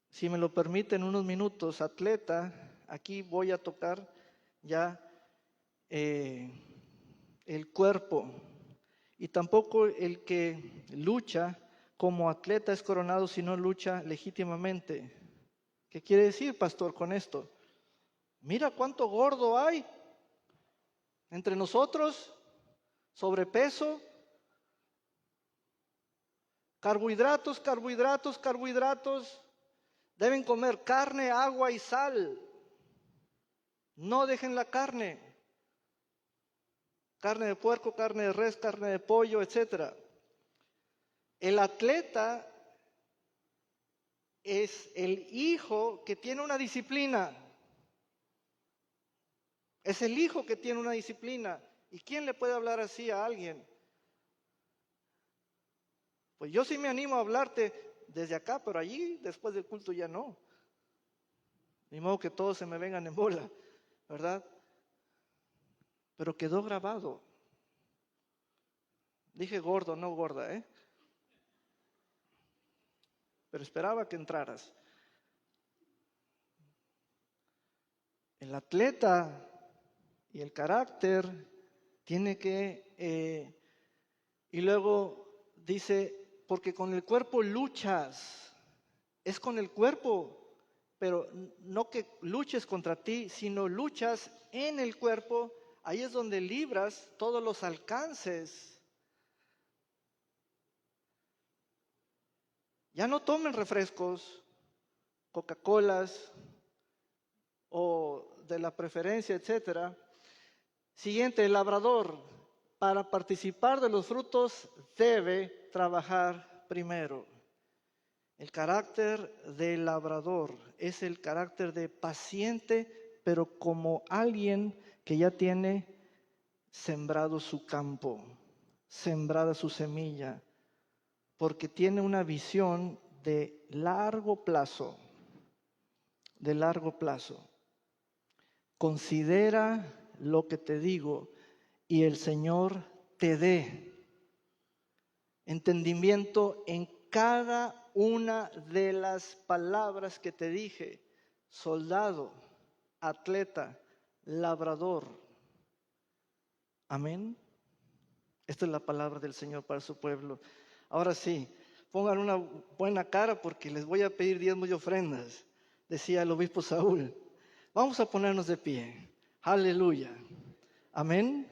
si me lo permiten unos minutos, atleta, aquí voy a tocar ya el cuerpo. Y tampoco el que lucha como atleta es coronado si no lucha legítimamente. ¿Qué quiere decir, pastor, con esto? Mira cuánto gordo hay entre nosotros, sobrepeso, carbohidratos, carbohidratos, carbohidratos. Deben comer carne, agua y sal. No dejen la carne. Carne de puerco, carne de res, carne de pollo, etc. El atleta es el hijo que tiene una disciplina. Es el hijo que tiene una disciplina. ¿Y quién le puede hablar así a alguien? Pues yo sí me animo a hablarte desde acá, pero allí después del culto ya no. Ni modo que todos se me vengan en bola, ¿verdad? Pero quedó grabado. Dije gordo, no gorda, ¿eh? Pero esperaba que entraras. El atleta y el carácter tiene que... y luego dice, porque con el cuerpo luchas. Es con el cuerpo, pero no que luches contra ti, sino luchas en el cuerpo. Ahí es donde libras todos los alcances. Ya no tomen refrescos, Coca-Colas o de la preferencia, etcétera. Siguiente, el labrador, para participar de los frutos debe trabajar primero. El carácter del labrador es el carácter de paciente, pero como alguien que ya tiene sembrado su campo, sembrada su semilla, porque tiene una visión de largo plazo, de largo plazo. Considera lo que te digo y el Señor te dé entendimiento en cada una de las palabras que te dije: soldado, atleta, labrador. Amén. Esta es la palabra del Señor para su pueblo. Ahora sí, pongan una buena cara porque les voy a pedir diezmos y ofrendas, decía el obispo Saúl. Vamos a ponernos de pie. Aleluya. Amén.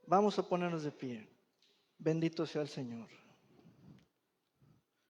Vamos a ponernos de pie. Bendito sea el Señor.